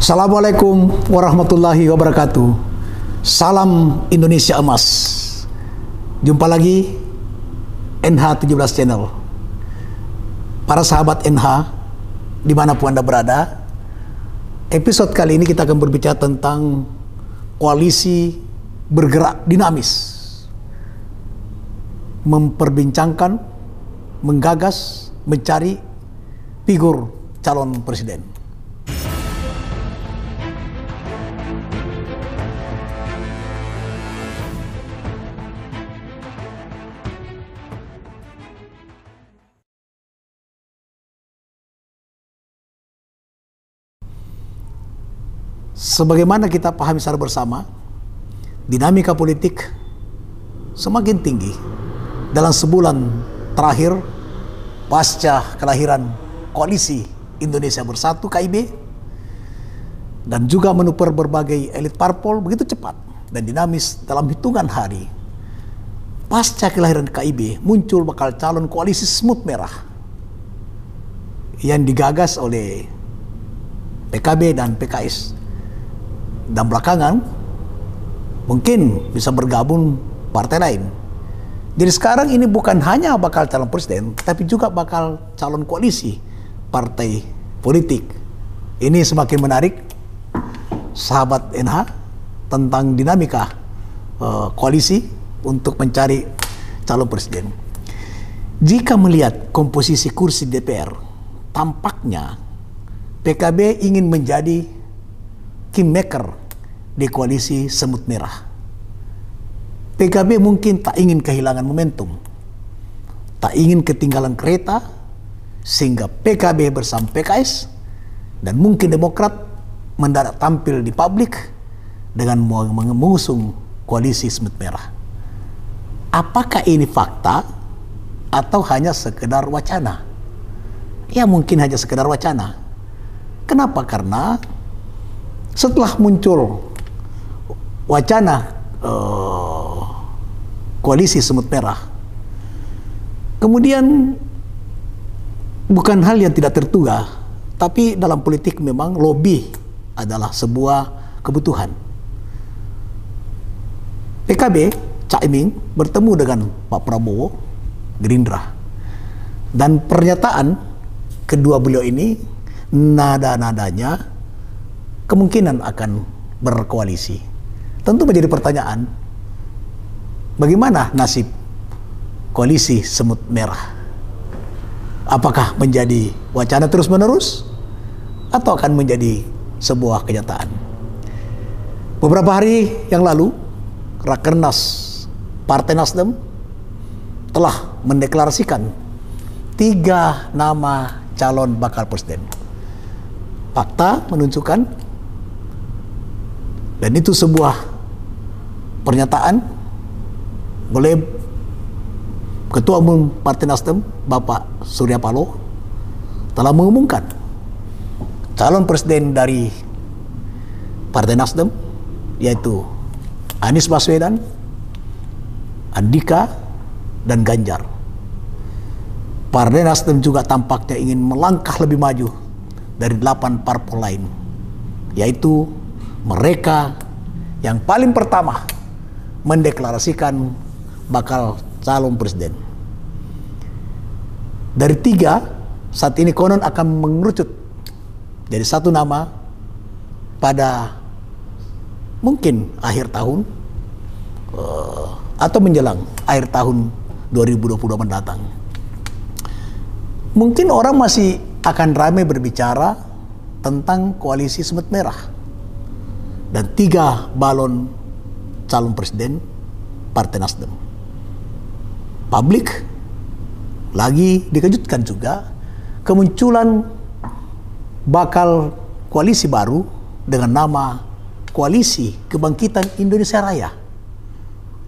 Assalamualaikum warahmatullahi wabarakatuh. Salam Indonesia Emas. Jumpa lagi NH17 Channel. Para sahabat NH, dimanapun Anda berada, episode kali ini kita akan berbicara tentang koalisi bergerak dinamis, memperbincangkan, menggagas, mencari figur calon presiden. Sebagaimana kita pahami secara bersama, dinamika politik semakin tinggi dalam sebulan terakhir pasca kelahiran Koalisi Indonesia Bersatu (KIB), dan juga manuver berbagai elit parpol begitu cepat dan dinamis. Dalam hitungan hari pasca kelahiran KIB muncul bakal calon koalisi semut merah yang digagas oleh PKB dan PKS, dan belakangan mungkin bisa bergabung partai lain. Jadi sekarang ini bukan hanya bakal calon presiden, tapi juga bakal calon koalisi partai politik. Ini semakin menarik, sahabat NH, tentang dinamika koalisi untuk mencari calon presiden. Jika melihat komposisi kursi DPR, tampaknya PKB ingin menjadi kingmaker di koalisi semut merah. PKB mungkin tak ingin kehilangan momentum, tak ingin ketinggalan kereta, sehingga PKB bersama PKS dan mungkin Demokrat mendadak tampil di publik dengan mengusung koalisi semut merah. Apakah ini fakta atau hanya sekedar wacana? Ya mungkin hanya sekedar wacana. Kenapa? Karena setelah muncul wacana koalisi semut merah, kemudian bukan hal yang tidak terduga, tapi dalam politik memang lobby adalah sebuah kebutuhan. PKB, Caimin, bertemu dengan Pak Prabowo, Gerindra, dan pernyataan kedua beliau ini nada-nadanya kemungkinan akan berkoalisi. Tentu menjadi pertanyaan, bagaimana nasib koalisi semut merah? Apakah menjadi wacana terus-menerus atau akan menjadi sebuah kenyataan? Beberapa hari yang lalu, Rakernas Partai Nasdem telah mendeklarasikan 3 nama calon bakal presiden. Fakta menunjukkan, dan itu sebuah pernyataan oleh Ketua Umum Partai Nasdem, Bapak Surya Paloh, telah mengumumkan calon presiden dari Partai Nasdem, yaitu Anies Baswedan, Andika, dan Ganjar. Partai Nasdem juga tampaknya ingin melangkah lebih maju dari 8 parpol lain, yaitu mereka yang paling pertama mendeklarasikan bakal calon presiden. Dari 3, saat ini konon akan mengerucut jadi 1 nama pada mungkin akhir tahun atau menjelang akhir tahun 2022 mendatang. Mungkin orang masih akan ramai berbicara tentang koalisi semut merah dan 3 balon calon presiden Partai Nasdem. Publik lagi dikejutkan juga kemunculan bakal koalisi baru dengan nama Koalisi Kebangkitan Indonesia Raya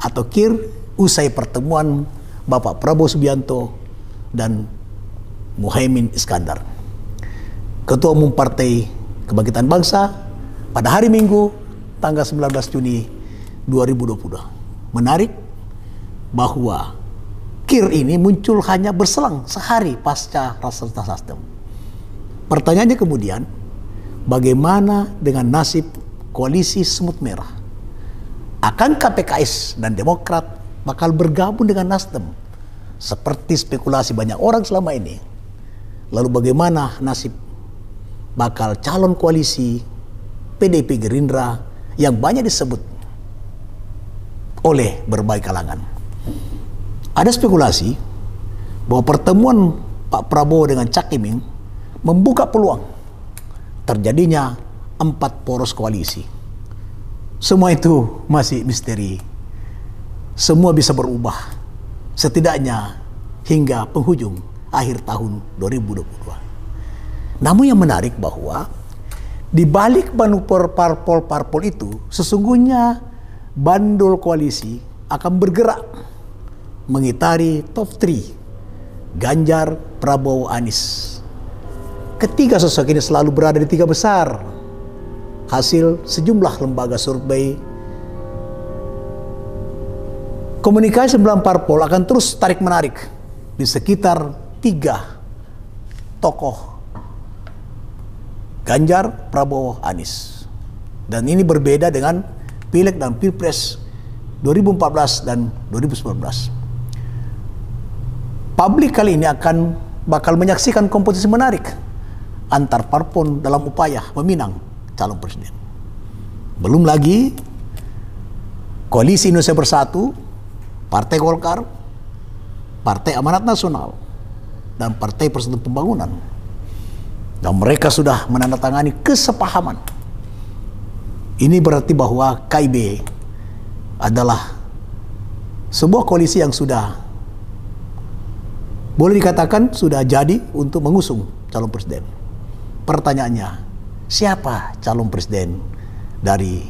atau KIR, usai pertemuan Bapak Prabowo Subianto dan Muhaimin Iskandar, Ketua Umum Partai Kebangkitan Bangsa, pada hari Minggu tanggal 19 Juni 2020. Menarik bahwa KIR ini muncul hanya berselang sehari pasca Rakernas Nasdem. Pertanyaannya kemudian, bagaimana dengan nasib koalisi semut merah? Akankah PKS dan Demokrat bakal bergabung dengan Nasdem seperti spekulasi banyak orang selama ini? Lalu bagaimana nasib bakal calon koalisi PDIP Gerindra yang banyak disebut oleh berbagai kalangan? Ada spekulasi bahwa pertemuan Pak Prabowo dengan Cak Imin membuka peluang terjadinya 4 poros koalisi. Semua itu masih misteri. Semua bisa berubah, setidaknya hingga penghujung akhir tahun 2022. Namun yang menarik bahwa di balik manuver parpol-parpol itu, sesungguhnya bandul koalisi akan bergerak mengitari top 3, Ganjar, Prabowo, Anies. Ketiga sosok ini selalu berada di 3 besar. Hasil sejumlah lembaga survei. Komunikasi 9 parpol akan terus tarik-menarik di sekitar 3 tokoh, Ganjar, Prabowo, Anies. Dan ini berbeda dengan Pileg dan Pilpres 2014 dan 2019. Publik kali ini bakal menyaksikan kompetisi menarik antar parpol dalam upaya meminang calon presiden. Belum lagi Koalisi Indonesia Bersatu, Partai Golkar, Partai Amanat Nasional, dan Partai Persatuan Pembangunan. Dan mereka sudah menandatangani kesepahaman. Ini berarti bahwa KIB adalah sebuah koalisi yang sudah boleh dikatakan sudah jadi untuk mengusung calon presiden. Pertanyaannya, siapa calon presiden dari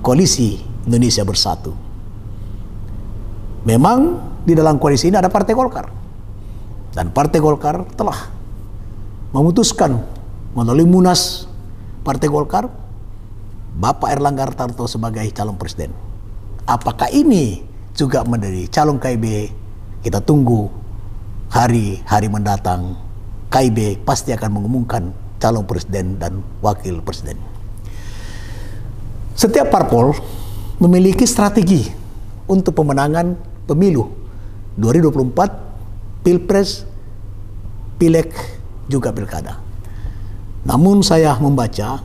Koalisi Indonesia Bersatu? Memang di dalam koalisi ini ada Partai Golkar. Dan Partai Golkar telah memutuskan melalui Munas Partai Golkar Bapak Erlangga Hartarto sebagai calon presiden. Apakah ini juga menjadi calon KIB? Kita tunggu hari-hari mendatang. KIB pasti akan mengumumkan calon presiden dan wakil presiden. Setiap parpol memiliki strategi untuk pemenangan pemilu 2024, Pilpres, Pileg, juga Pilkada. Namun saya membaca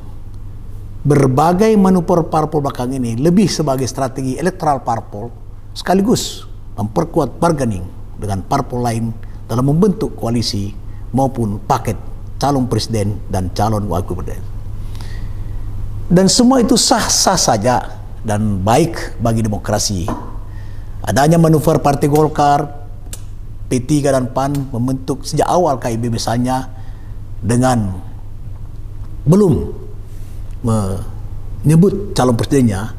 berbagai manuver parpol belakang ini lebih sebagai strategi elektoral parpol sekaligus memperkuat bargaining dengan parpol lain dalam membentuk koalisi maupun paket calon presiden dan calon wakil presiden. Dan semua itu sah-sah saja dan baik bagi demokrasi. Adanya manuver Partai Golkar, P3 dan PAN membentuk sejak awal KIB misalnya dengan belum menyebut calon presidennya,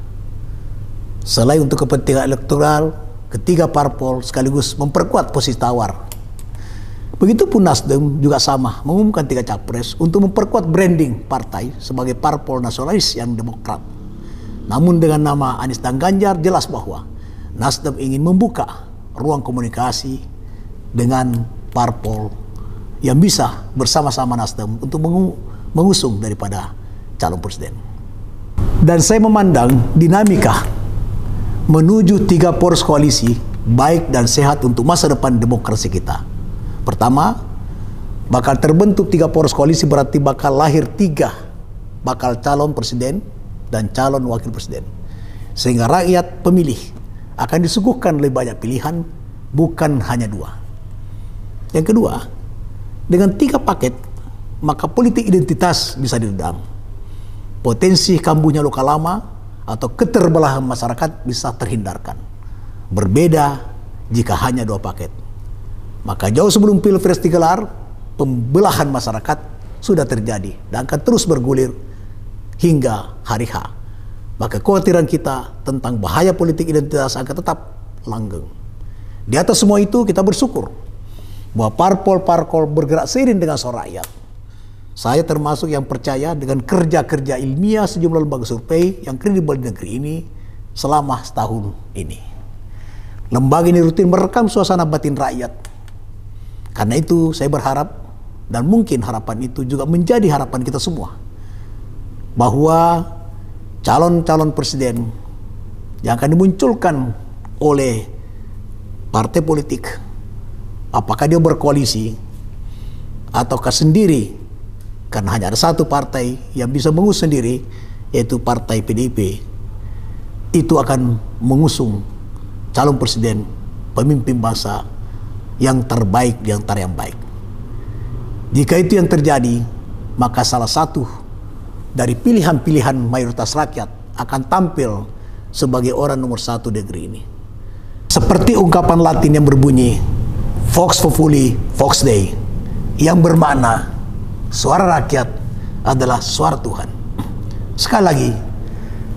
selain untuk kepentingan elektoral, ketiga parpol sekaligus memperkuat posisi tawar. Begitupun Nasdem juga sama, mengumumkan 3 capres untuk memperkuat branding partai sebagai parpol nasionalis yang demokrat. Namun dengan nama Anies dan Ganjar, jelas bahwa Nasdem ingin membuka ruang komunikasi dengan parpol yang bisa bersama-sama Nasdem untuk mengusung daripada calon presiden. Dan saya memandang dinamika menuju 3 poros koalisi baik dan sehat untuk masa depan demokrasi kita. Pertama, bakal terbentuk 3 poros koalisi berarti bakal lahir 3 bakal calon presiden dan calon wakil presiden. Sehingga rakyat pemilih akan disuguhkan lebih banyak pilihan, bukan hanya 2. Yang kedua, dengan 3 paket, maka politik identitas bisa diredam. Potensi kambuhnya luka lama atau keterbelahan masyarakat bisa terhindarkan. Berbeda jika hanya 2 paket. Maka jauh sebelum Pilpres digelar, pembelahan masyarakat sudah terjadi dan akan terus bergulir hingga hari H. Maka kekhawatiran kita tentang bahaya politik identitas akan tetap langgeng. Di atas semua itu kita bersyukur bahwa parpol-parpol bergerak seiring dengan suara rakyat. Saya termasuk yang percaya dengan kerja-kerja ilmiah sejumlah lembaga survei yang kredibel di negeri ini selama setahun ini. Lembaga ini rutin merekam suasana batin rakyat. Karena itu saya berharap, dan mungkin harapan itu juga menjadi harapan kita semua, bahwa calon-calon presiden yang akan dimunculkan oleh partai politik, apakah dia berkoalisi ataukah sendiri, karena hanya ada satu partai yang bisa mengusung sendiri, yaitu partai PDIP, itu akan mengusung calon presiden pemimpin bangsa yang terbaik di antara yang baik. Jika itu yang terjadi, maka salah satu dari pilihan-pilihan mayoritas rakyat akan tampil sebagai orang nomor satu negeri ini. Seperti ungkapan Latin yang berbunyi Vox Populi, Vox Dei, yang bermakna suara rakyat adalah suara Tuhan. Sekali lagi,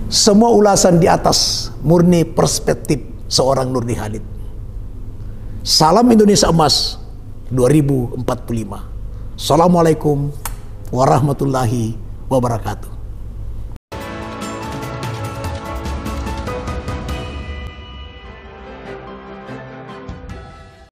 semua ulasan di atas murni perspektif seorang Nurdi Halid. Salam Indonesia Emas 2045. Assalamualaikum warahmatullahi wabarakatuh.